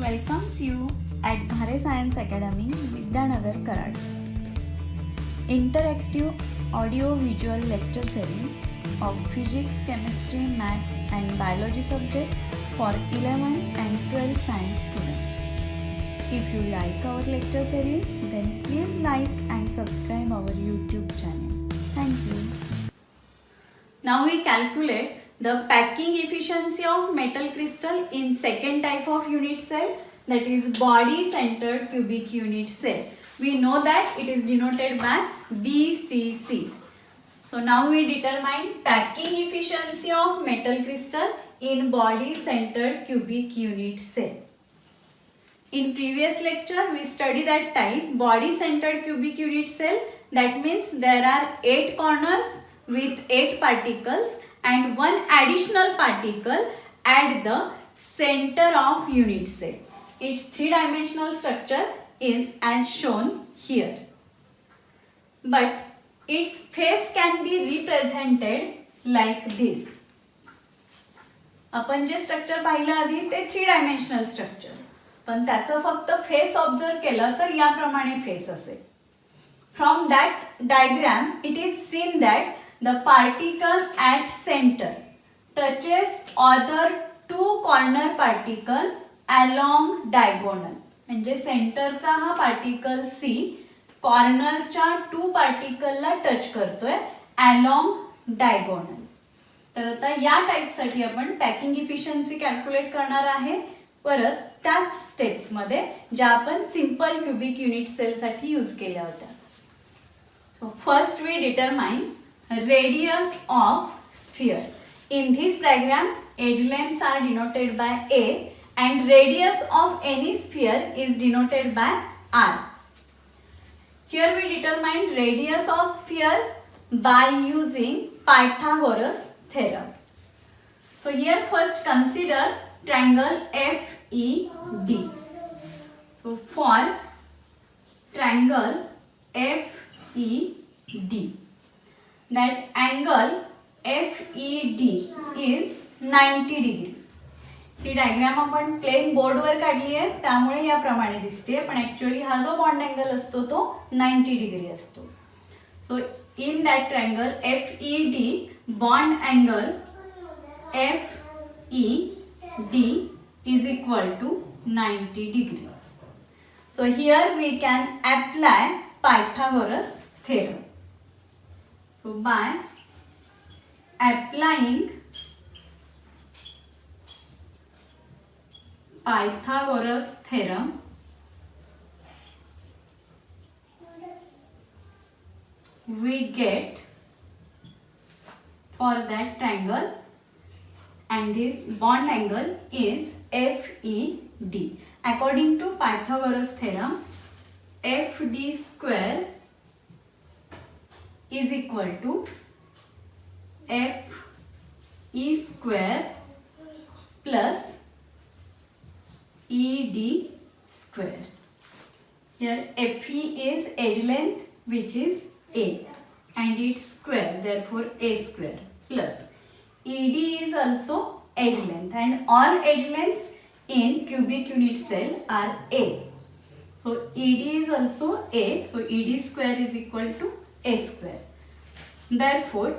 welcomes you at Dhare Science Academy, Vidyanagar, Karad. Interactive audio-visual lecture series of physics, chemistry, maths and biology subject for 11th and 12th science students. If you like our lecture series, then please like and subscribe our YouTube channel. Thank you. Now we calculate the packing efficiency of metal crystal in second type of unit cell, that is body centered cubic unit cell. We know that it is denoted by BCC. So now we determine packing efficiency of metal crystal in body centered cubic unit cell. In previous lecture we studied that type body centered cubic unit cell. That means there are 8 corners with 8 particles and one additional particle at the center of unit cell. Its 3-dimensional structure is as shown here. But its face can be represented like this. आपण जे structure पाहिलं आधी ते 3-dimensional structure, पण त्याचं फक्त face observe केलं तर याप्रमाणे फेस असेल. From that diagram it is seen that the particle at center touches other 2 corner particle along diagonal. म्हणजे सेंटरचा हा पार्टिकल C कॉर्नरच्या 2 पार्टिकलला टच करतोय along diagonal. तर आता या टाइपसाठी आपण पॅकिंग इफिशियन्सी कॅल्क्युलेट करणार आहे. परत त्याच स्टेप्स मध्ये ज्या आपण सिंपल क्यूबिक युनिट सेल साठी यूज केल्या होत्या. So first we determine radius of sphere. In this diagram, edge lengths are denoted by A and radius of any sphere is denoted by R. Here we determine radius of sphere by using Pythagoras theorem. So here first consider triangle FED. So for triangle FED, that angle FED is 90 degree. He diagram आपण plane बोर्डवर काढली आहे त्यामुळे याप्रमाणे दिसते, पण actually हा जो बॉन्ड अँगल असतो तो 90 डिग्री असतो. So in that triangle FED bond angle FED is equal to 90 degree. So here we can apply Pythagoras theorem. So by applying Pythagoras theorem, we get for that triangle, and this bond angle is FED. According to Pythagoras theorem, FD square is equal to FE square plus ED square. Here FE is edge length which is A and its square, therefore A square, plus ED is also edge length and all edge lengths in cubic unit cell are A. So ED is also A, so ED square is equal to A square. Therefore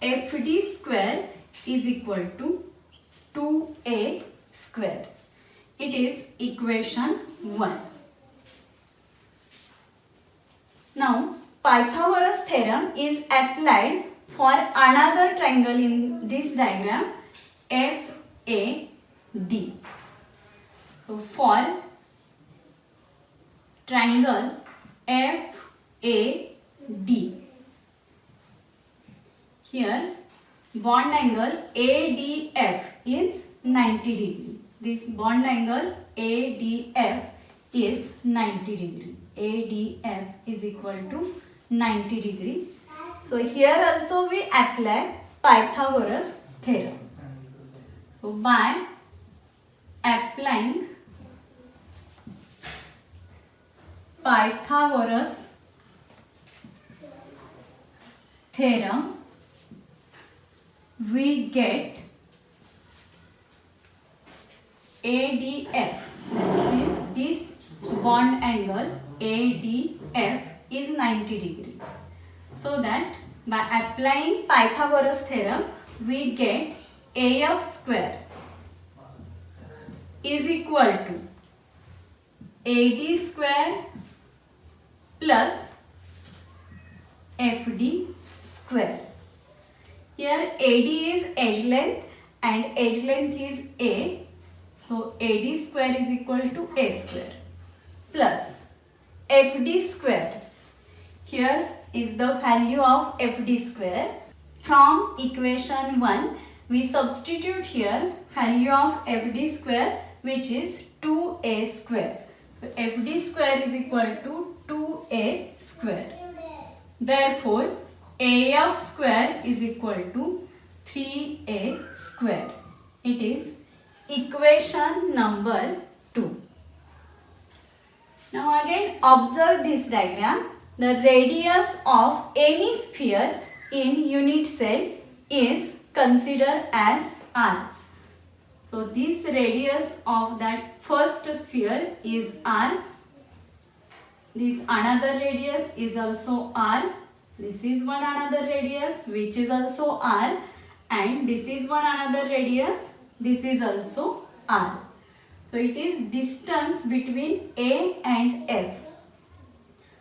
FD square is equal to 2A square. It is equation 1. Now Pythagoras theorem is applied for another triangle in this diagram, FAD. So for triangle FAD, here bond angle ADF is 90 degree. This bond angle ADF is 90 degree. ADF is equal to 90 degree. So here also we apply Pythagoras theorem. So by applying Pythagoras theorem, we get ADF means this bond angle ADF is 90 degree. So that by applying Pythagoras theorem we get AF square is equal to AD square plus FD square. Here AD is edge length and edge length is A. So AD square is equal to A square plus FD square. Here is the value of FD square. From equation 1 we substitute here value of FD square, which is 2A square. So FD square is equal to 2A square. Therefore AF square is equal to 3A square. It is equation number 2. Now again observe this diagram. The radius of any sphere in unit cell is considered as R. So this radius of that first sphere is R. This another radius is also R. This is one another radius which is also R, and this is one another radius. This is also R. So it is distance between A and F.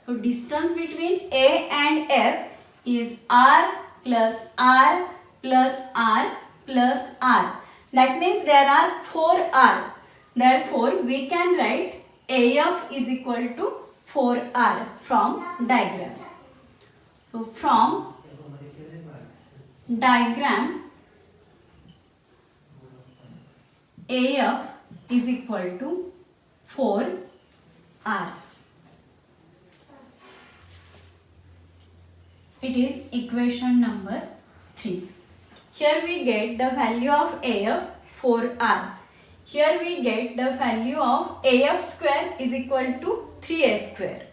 So distance between A and F is R plus R plus R plus R. That means there are 4 R. Therefore we can write AF is equal to 4R from diagram. So from diagram AF is equal to 4R. It is equation number 3. Here we get the value of AF 4R. Here we get the value of AF square is equal to 3A square.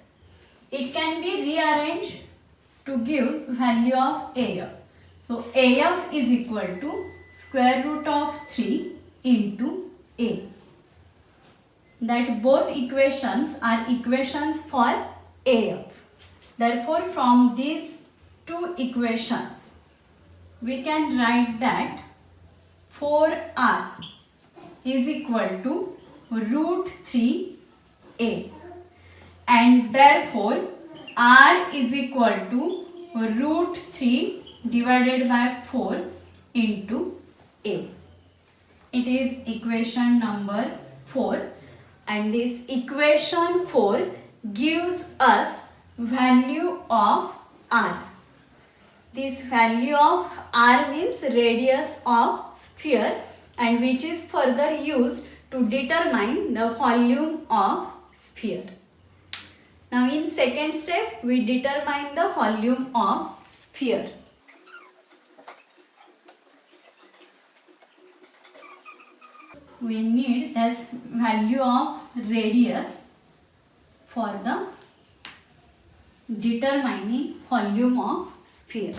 It can be rearranged to give value of AF. So AF is equal to square root of 3 into A. That both equations are equations for AF. Therefore from these two equations we can write that 4R is equal to root 3A, and therefore R is equal to root 3 divided by 4 into A. It is equation number 4, and this equation 4 gives us value of R. This value of R means radius of sphere, and which is further used to determine the volume of sphere. Now in second step we determine the volume of sphere. We need this value of radius for the determining volume of sphere.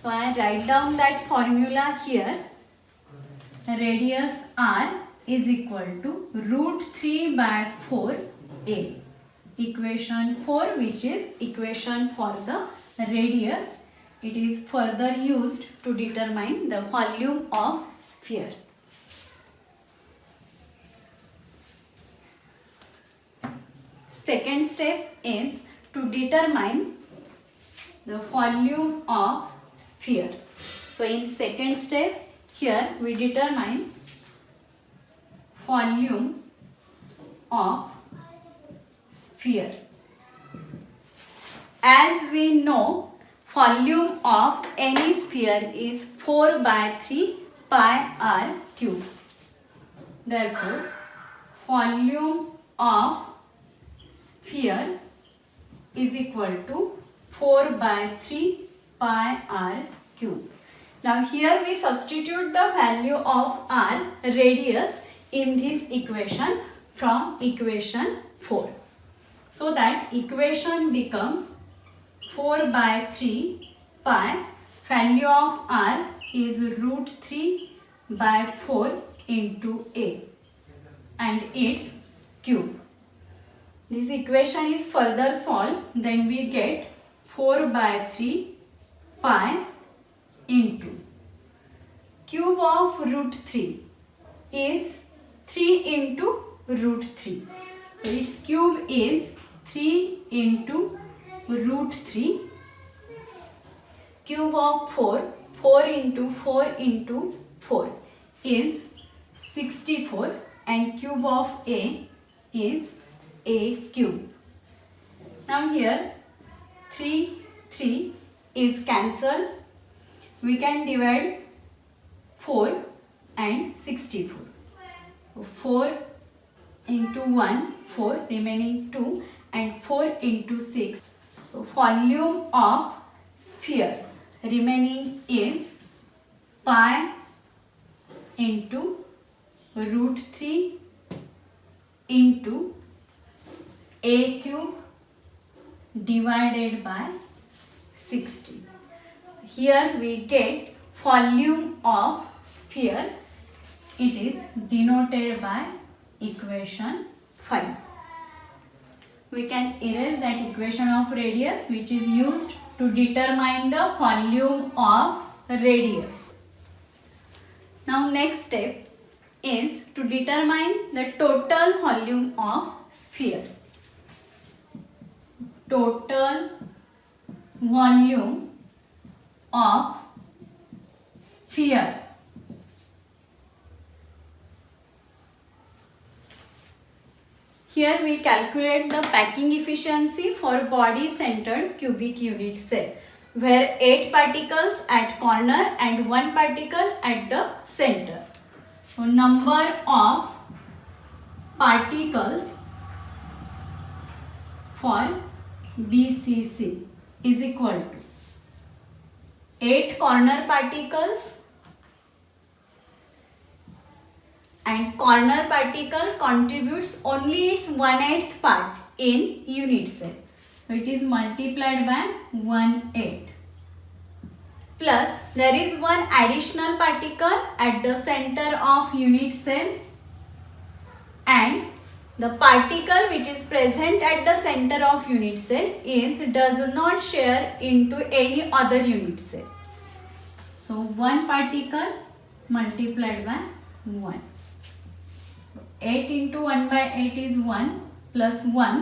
So I write down that formula here. Radius R is equal to root 3 by 4A. Equation 4, which is equation for the radius, it is further used to determine the volume of sphere. Second step is to determine the volume of sphere. So in second step here we determine volume of sphere. As we know, volume of any sphere is 4 by 3 pi r cube. Therefore, volume of sphere is equal to 4 by 3 pi r cube. Now here we substitute the value of r, radius, in this equation from equation 4. So that equation becomes 4 by 3 pi, value of r is root 3 by 4 into A and its cube. This equation is further solved, then we get 4 by 3 pi into cube of root 3 is 3 into root 3. So its cube is 3 into root 3. Cube of 4 into 4 into 4 is 64 and cube of A is A cube. Now here 3 is cancelled. We can divide 4 and 64. 4 into 1, 4, remaining 2, and 4 into 6. So volume of sphere remaining is pi into root 3 into A cube divided by 60. Here we get volume of sphere. It is denoted by equation 5. We can erase that equation of radius which is used to determine the volume of radius. Now next step is to determine the total volume of sphere. Total volume of sphere. Here we calculate the packing efficiency for body centered cubic unit cell, where 8 particles at corner and 1 particle at the center. So number of particles for BCC is equal to 8 corner particles, and corner particle contributes only its 1/8 part in unit cell. So it is multiplied by 1/8. Plus there is one additional particle at the center of unit cell, and the particle which is present at the center of unit cell does not share into any other unit cell. So one particle multiplied by 1. 8 into 1 by 8 is 1 plus 1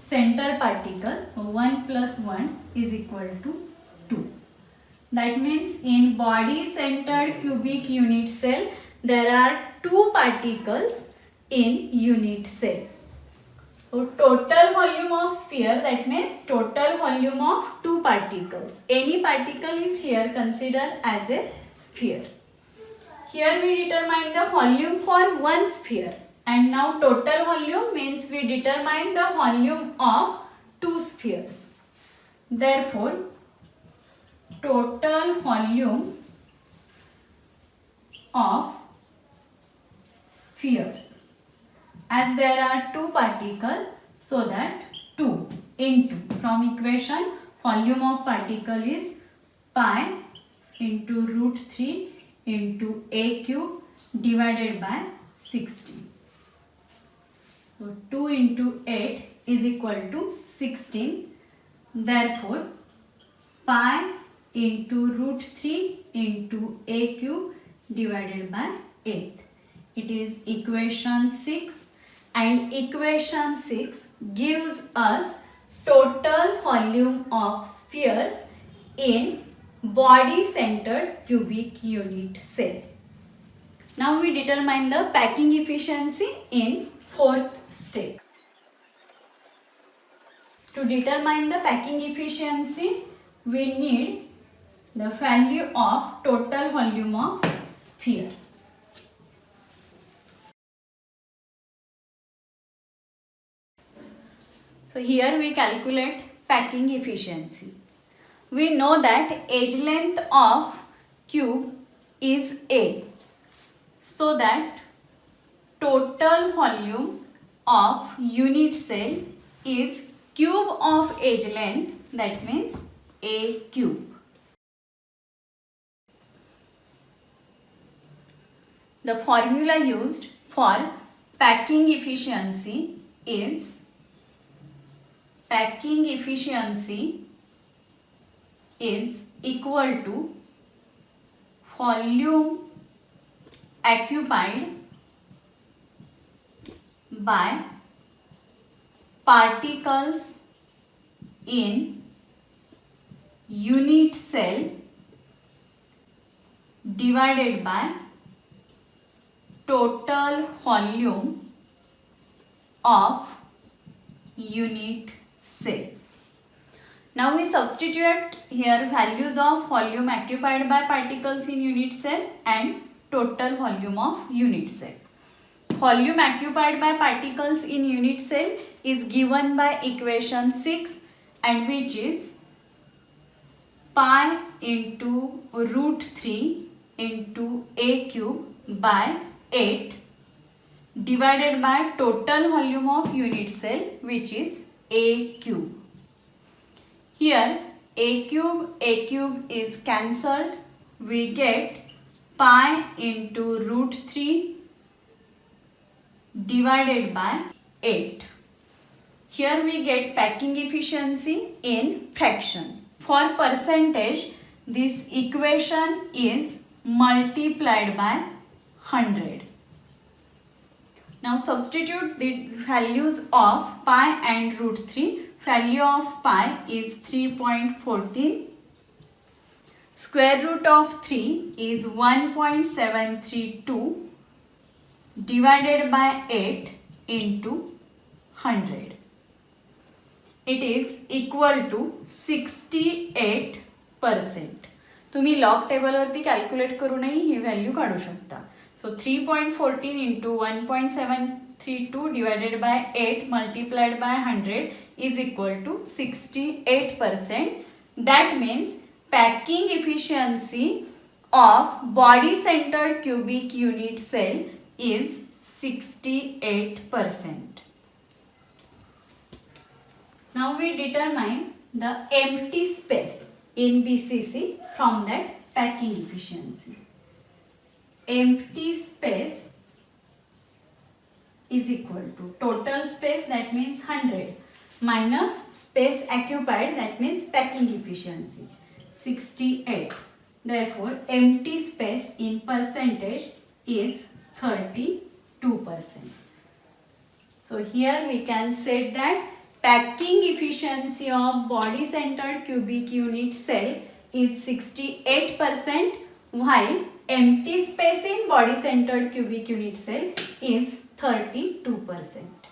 center particle. So 1 plus 1 is equal to 2. That means in body centered cubic unit cell there are 2 particles in unit cell. So total volume of sphere, that means total volume of 2 particles. Any particle is here considered as a sphere. Here we determine the volume for one sphere, and now total volume means we determine the volume of 2 spheres. Therefore, total volume of spheres, as there are 2 particles, so that 2 into, from equation volume of particle is pi into root 3 into A cube divided by 60. So 2 into 8 is equal to 16. Therefore, pi into root 3 into A cube divided by 8. It is equation 6, and equation 6 gives us total volume of spheres in body centered cubic unit cell. Now we determine the packing efficiency in 4th step. To determine the packing efficiency, we need the value of total volume of sphere. So here we calculate packing efficiency. We know that edge length of cube is A, so that total volume of unit cell is cube of edge length, that means A cube. the formula used for packing efficiency is equal to volume occupied by particles in unit cell divided by total volume of unit cell. Now we substitute here values of volume occupied by particles in unit cell and total volume of unit cell. Volume occupied by particles in unit cell is given by equation 6, and which is pi into root 3 into a cube by 8 divided by total volume of unit cell, which is a cube. Here a cube is cancelled. We get pi into root 3 divided by 8. Here we get packing efficiency in fraction. For percentage, this equation is multiplied by 100. Now substitute these values of pi and root 3. Value of pi is 3.14. Square root of 3 is 1.732 divided by 8 into 100. It is equal to 68%. तुम्ही log टेबलवरती calculate करूनही ही value काढू शकता. So 3.14 into 1.732 divided by 8 multiplied by 100 is equal to 68%. That means packing efficiency of body centered cubic unit cell is 68%. Now we determine the empty space in BCC from that packing efficiency. Empty space is equal to total space, that means 100, minus space occupied, that means packing efficiency, 68. Therefore empty space in percentage is 32%. So here we can say that packing efficiency of body centered cubic unit cell is 68%, while empty space in body centered cubic unit cell is 32%.